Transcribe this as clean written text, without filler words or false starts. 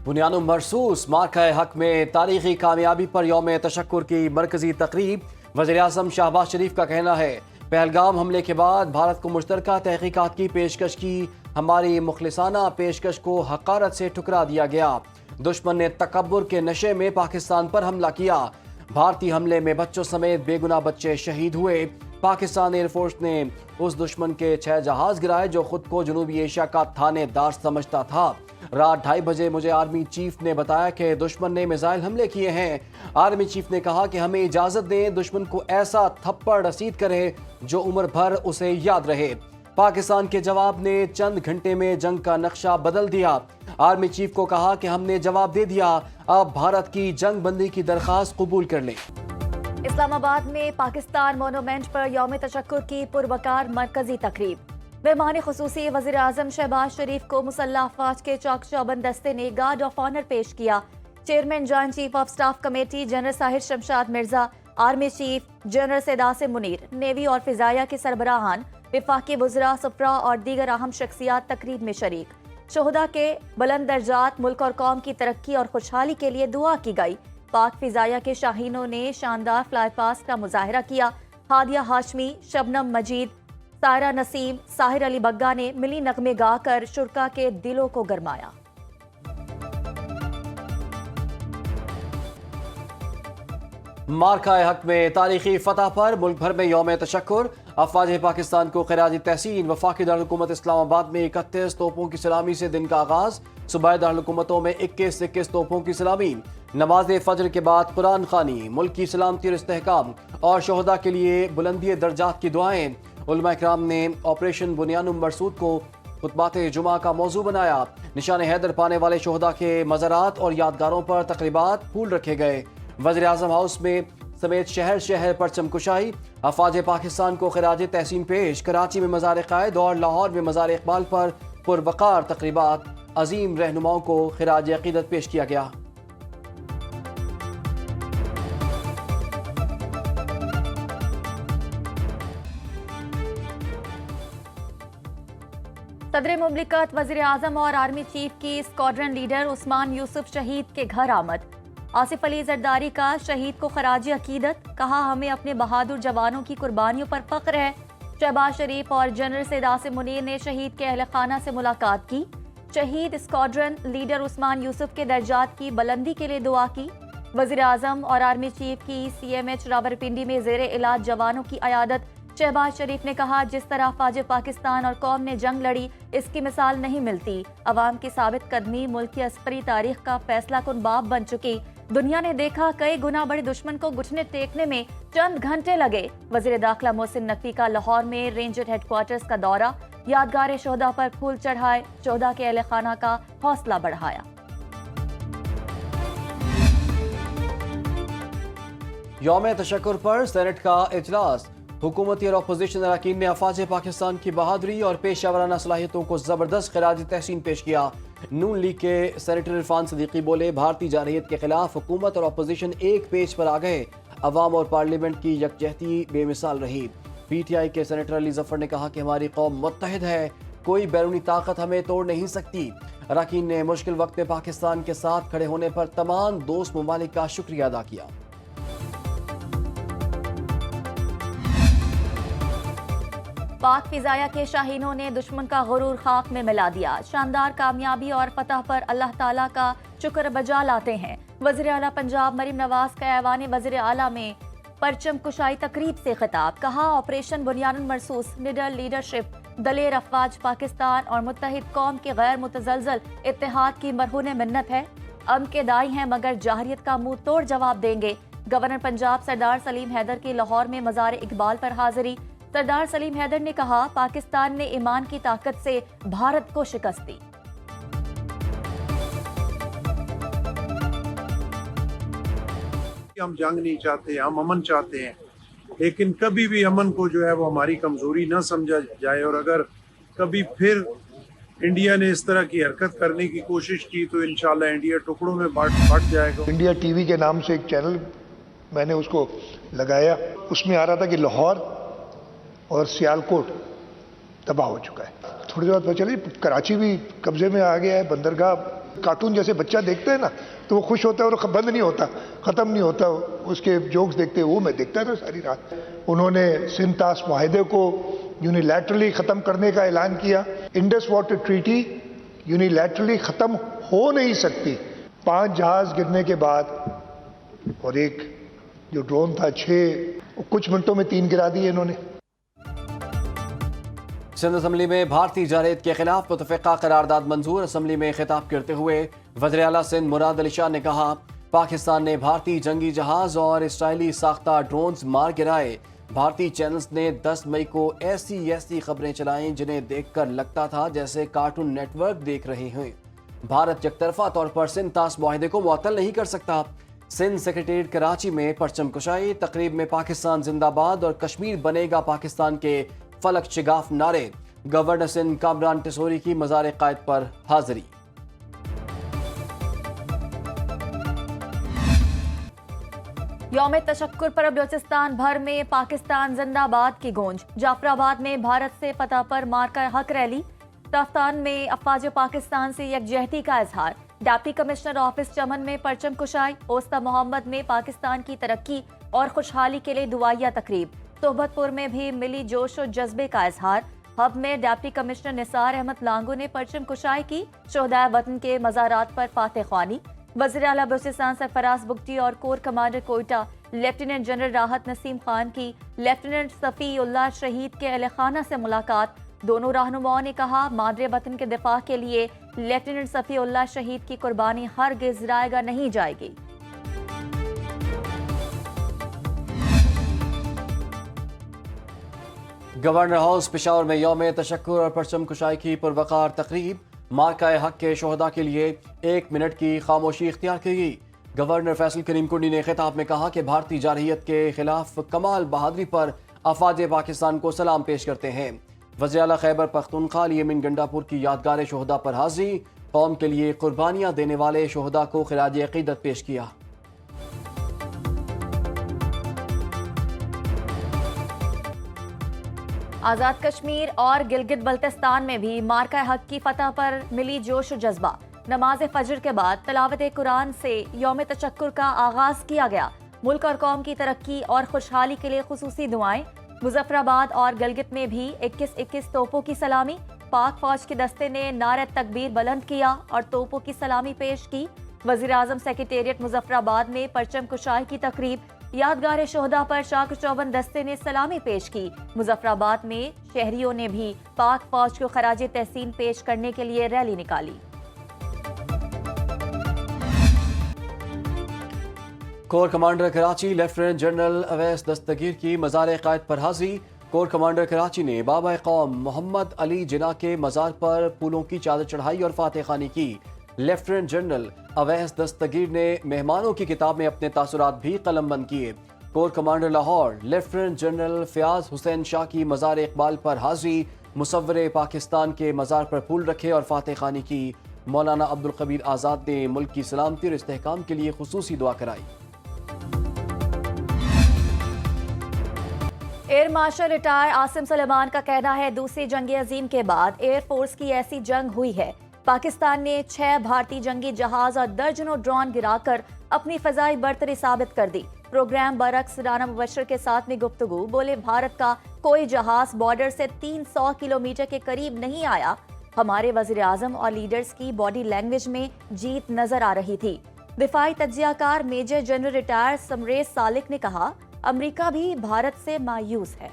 बुनियानुम मरसूस मार्का हक में तारीखी कामयाबी पर यौम तशक्कुर की मरकजी तकरीब। वज़ीर-ए-आज़म शहबाज शरीफ का कहना है, पहलगाम हमले के बाद भारत को मुश्तरका तहकीकात की पेशकश की। हमारी मुखलिसाना पेशकश को हकारत से ठुकरा दिया गया। दुश्मन ने तकब्बुर के नशे में पाकिस्तान पर हमला किया। भारतीय हमले में बच्चों समेत बेगुनाह बच्चे शहीद हुए। पाकिस्तान एयरफोर्स ने उस दुश्मन के 6 जहाज गिराए जो खुद को जनूबी एशिया का थानेदार समझता था। रात 2:30 बजे मुझे आर्मी चीफ ने बताया कि दुश्मन ने मिसाइल हमले किए हैं। आर्मी चीफ ने कहा कि हमें इजाजत दें, दुश्मन को ऐसा थप्पड़ रसीद करें जो उम्र भर उसे याद रहे। पाकिस्तान के जवाब ने चंद घंटे में जंग का नक्शा बदल दिया। आर्मी चीफ को कहा कि हमने जवाब दे दिया, अब भारत की जंग बंदी की दरख्वास्त कबूल कर लें। इस्लामाबाद में पाकिस्तान मोनूमेंट पर यौम तशक्कुर की पुरवकार मरकजी तकरीब। मेहमान खुसूसी वज़ीर आज़म शहबाज शरीफ को मुसल्लह अफवाज के चौक चौबंद दस्ते ने गार्ड ऑफ ऑनर पेश किया। Chairman joint chief of staff committee general Sahir Shamshad Mirza, army chief general सैदासे मुनीर, नेवी और फिजाया के सरबराहान, विफाकी वज़रा, सुप्रा और दीगर अहम शख्सियात तकरीब में शरीक। शोहदा के बुलंद दर्जात, मुल्क और कौम की तरक्की और खुशहाली के लिए दुआ की गई। पाक फिजाया के शाहीनों ने शानदार फ्लाई पास्ट का मुजाहरा किया। हादिया हाशमी, शबनम मजीद, सायरा नसीम, साहिर अली बग्गा ने मिली नगमे गाकर शुरका के दिलों को गरमाया। मार्का हक में तारीखी फतह पर मुल्क भर में यौम तशक्कुर। अफवाज पाकिस्तान को खिराजी तहसीन। वफाकी दारुल-हुकूमत इस्लामाबाद में 31 तोपों की सलामी से दिन का आगाज। सूबाई दारुल-हुकूमतों में 21 तोपों की सलामी। नमाज फजर के बाद कुरान खानी, मुल्क की सलामती और इस्तेहकाम और शोहदा के लिए बुलंदी दर्जात की दुआएं। उलमा इकराम ने ऑपरेशन बुनियानुम मरसूद को खुतबात जुमा का मौजू बनाया। निशान हैदर पाने वाले शोहदा के मज़ारात और यादगारों पर तकरीबात फूल रखे गए। वज़ीर-ए-आज़म हाउस में समेत शहर शहर परचम कुशाई। अफवाज पाकिस्तान को खिराज तहसीन पेश। कराची में मज़ार क़ायद और लाहौर में मज़ार इकबाल पर पुरवकार तकरीबात। अजीम रहनुमाओं को खिराज अक़ीदत पेश किया गया। सदर मुमलिकत वज़ीर आज़म और आर्मी चीफ की स्क्वाड्रन लीडर उस्मान यूसुफ शहीद के घर आमद। आसिफ अली जरदारी का शहीद को खराज अकीदत, कहा हमें अपने बहादुर जवानों की कुर्बानियों पर फख्र है। शहबाज शरीफ और जनरल सैदासे मुनीर ने शहीद के अहल खाना से मुलाकात की। शहीद स्क्वाड्रन लीडर उस्मान यूसुफ के दर्जात की बुलंदी के लिए दुआ की। वज़ीर आज़म और आर्मी चीफ की CMH रावलपिंडी में ज़ेरे इलाज जवानों की अयादत। शहबाज शरीफ ने कहा, जिस तरह अफवाज पाकिस्तान और कौम ने जंग लड़ी, इसकी मिसाल नहीं मिलती। अवाम की साबित कदमी मुल्क की अस्परी तारीख का फैसला कुन बाब बन चुकी। दुनिया ने देखा कई गुना बड़े दुश्मन को घुटने टेकने में चंद घंटे लगे। वज़ीर दाखिला मोहसिन नकवी का लाहौर में रेंजर हेडक्वार्टर्स का दौरा। यादगार शोहदा पर फूल चढ़ाए, शोहदा के अहले खाना का हौसला बढ़ाया। यौम तशक्कुर पर सेनेट का इजलास। हुकूमती और अपोजिशन अरकान ने अफवाज पाकिस्तान की बहादुरी और पेशावराना सलाहियतों को जबरदस्त खिराज तहसीन पेश किया। नून लीग के सेनेटर इरफान सदीकी बोले, भारतीय जारहियत के खिलाफ हुकूमत और अपोजिशन एक पेज पर आ गए। अवाम और पार्लियामेंट की यकजहती बेमिसाल रही। PTI के सेनेटर अली जफर ने कहा कि हमारी कौम मुत्तहिद है, कोई बैरूनी ताकत हमें तोड़ नहीं सकती। अरकान ने मुश्किल वक्त में पाकिस्तान के साथ खड़े होने पर तमाम दोस्त ममालिक का शुक्रिया अदा किया। पाक फिजाया के शाहीनों ने दुश्मन का गुरूर खाक में मिला दिया। शानदार कामयाबी और फतह पर अल्लाह ताला का शुक्र बजा लाते हैं। वज़ीर आला पंजाब मरीम नवाज का ऐवान वज़ीर आला में परचम कुशाई तकरीब से खिताब। कहा, ऑपरेशन बुनियानुम मरसूस निडर लीडरशिप, दलेर अफवाज पाकिस्तान और मुत्तहिद कौम के गैर मुतज़लज़ल इत्तेहाद की मरहून मिन्नत है। अम के दाई हैं मगर जाहरियत का मुंह तोड़ जवाब देंगे। गवर्नर पंजाब सरदार सलीम हैदर की लाहौर में मज़ार इकबाल पर हाजिरी। सरदार सलीम हैदर ने कहा, पाकिस्तान ने ईमान की ताकत से भारत को शिकस्त दी। हम जंग नहीं चाहते, हम अमन चाहते हैं, लेकिन कभी भी अमन को जो है वो हमारी कमजोरी ना समझा जाए। और अगर कभी फिर इंडिया ने इस तरह की हरकत करने की कोशिश की तो इंशाल्लाह इंडिया टुकड़ों में बट जाएगा। इंडिया टीवी के नाम से एक चैनल मैंने उसको लगाया, उसमें आ रहा था कि लाहौर और सियालकोट तबाह हो चुका है। थोड़ी देर बाद पता चली कराची भी कब्जे में आ गया है, बंदरगाह कार्टून जैसे बच्चा देखता है ना तो वो खुश होता है और बंद नहीं होता, ख़त्म नहीं होता, उसके जोक्स देखते हैं, वो मैं देखता था सारी रात। उन्होंने सिंध तास माहिदे को यूनिलैटरली ख़त्म करने का ऐलान किया। इंडस वाटर ट्रीटी यूनिलैटरली ख़त्म हो नहीं सकती। 5 जहाज़ गिरने के बाद और एक जो ड्रोन था 6, कुछ मिनटों में 3 गिरा दिए इन्होंने। सिंध असम्बली में भारतीय जारहीत के खिलाफ मुतफ़िक़ा करारदाद मंजूर। असम्बली में खिताब करते हुए वज़ीर आला सिंध मुराद अली शाह ने कहा, पाकिस्तान ने भारतीय जंगी जहाज और इसराइली साख्ता ड्रोन्स मार गिराए। भारतीय चैनल्स ने 10 मई को ऐसी खबरें चलाईं जिन्हें देखकर लगता था जैसे कार्टून नेटवर्क देख रहे हैं। भारत यकतरफा तौर पर सिंध तास मुआहदे को मुअत्तल नहीं कर सकता। सिंध सेक्रेटेरिएट कराची में परचम कुशाई तकरीब में पाकिस्तान जिंदाबाद और कश्मीर बनेगा पाकिस्तान के फलक शिगाफ नारे। गवर्नर सिंध कामरान टिसोरी की मज़ार कायद पर हाजिरी। यौम तशक्कुर पर बलूचिस्तान भर में पाकिस्तान जिंदाबाद की गूंज। जाफराबाद में भारत से फतह पर मार्का हक रैली। तफ्तान में अफवाज पाकिस्तान से यकजहती का इजहार। डिप्टी कमिश्नर ऑफिस चमन में परचम कुशाई। ओस्ता मोहम्मद में पाकिस्तान की तरक्की और खुशहाली के लिए दुआया तकरीब। सोहबतपुर में भी मिली जोश और जज्बे का इजहार। हब में डिप्टी कमिश्नर निसार अहमद लांगू ने परचम कुशाई की। शोहदाए वतन के मज़ारात पर फातह ख्वानी। वज़ीर आला बलूचिस्तान सरफराज बुगटी और core commander Quetta lieutenant general राहत नसीम खान की लेफ्टिनेंट सफ़ी उल्लाह शहीद के अहले खाना से मुलाकात। दोनों रहनुमाओं ने कहा, मादरे वतन के दिफा के लिए लेफ्टिनेंट सफ़ी उल्लाह शहीद की कुर्बानी हरगिज़ ज़ाया नहीं जाएगी। गवर्नर हाउस पेशावर में यौम तशक्कुर और परचम कुशाई की पुरवकार तकरीब। मार्का हक के शोहदा के लिए 1 मिनट की खामोशी इख्तियार की गई। गवर्नर फैसल करीम कुंडी ने खिताब में कहा कि भारतीय जारहीत के खिलाफ कमाल बहादुरी पर अफवाज पाकिस्तान को सलाम पेश करते हैं। वज़ीर आला खैबर पख्तूनख्वा यमीन गंडापुर की यादगार शोहदा पर हाजिरी। कौम के लिए कुर्बानियाँ देने वाले शोहदा को खिराज अक़ीदत पेश किया। आज़ाद कश्मीर और गिलगित बल्तिस्तान में भी मार्का हक की फतह पर मिली जोश और जज्बा। नमाज फजर के बाद तिलावत कुरान से यौम तशक्कुर का आगाज किया गया। मुल्क और कौम की तरक्की और खुशहाली के लिए खुसूसी दुआएं। मुजफ्फराबाद और गिलगित में भी 21-21 तोपों की सलामी। पाक फौज के दस्ते ने नारे तकबीर बुलंद किया और तोपों की सलामी पेश की। वज़ीर आज़म सेक्रेटेरिएट मुजफ्फराबाद में परचम कुशाई की तकरीब। यादगार शोहदा पर शाख चौबन दस्ते ने सलामी पेश की। मुजफ्फराबाद में शहरियों ने भी पाक फौज को खराज तहसीन पेश करने के लिए रैली निकाली। Corps commander Karachi lieutenant general Awais Dastgir की मज़ार कायद पर हाजिरी। कोर कमांडर कराची ने बाबा कौम मोहम्मद अली जिना के मज़ार पर फूलों की चादर चढ़ाई और फातह खानी की। लेफ्टिनेंट जनरल अवैस दस्तगीर ने मेहमानों की किताब में अपने तासुरात भी कलमबंद किए। Core commander Lahore lieutenant general Fayaz Hussain Shah की मज़ार इकबाल पर हाजिरी। मुसव्वरे पाकिस्तान के मज़ार पर फूल रखे और फातह खानी की। मौलाना अब्दुल कबीर आज़ाद ने मुल्क की सलामती और इस्तेहकाम के लिए खुसूसी दुआ कराई। Air marshal retired Asim Suleman का कहना है, दूसरी जंग अजीम के बाद एयरफोर्स की ऐसी जंग हुई है। पाकिस्तान ने 6 भारतीय जंगी जहाज और दर्जनों ड्रोन गिराकर अपनी फजाई बर्तरी साबित कर दी। प्रोग्राम बरक्स राना मुबशर के साथ में गुफ्तगू। बोले, भारत का कोई जहाज बॉर्डर से 300 किलोमीटर के करीब नहीं आया। हमारे वजीर आजम और लीडर्स की बॉडी लैंग्वेज में जीत नजर आ रही थी। दिफाई तज्जियाकार major general retired Samrez Salik ने कहा, अमेरिका भी भारत से मायूस है।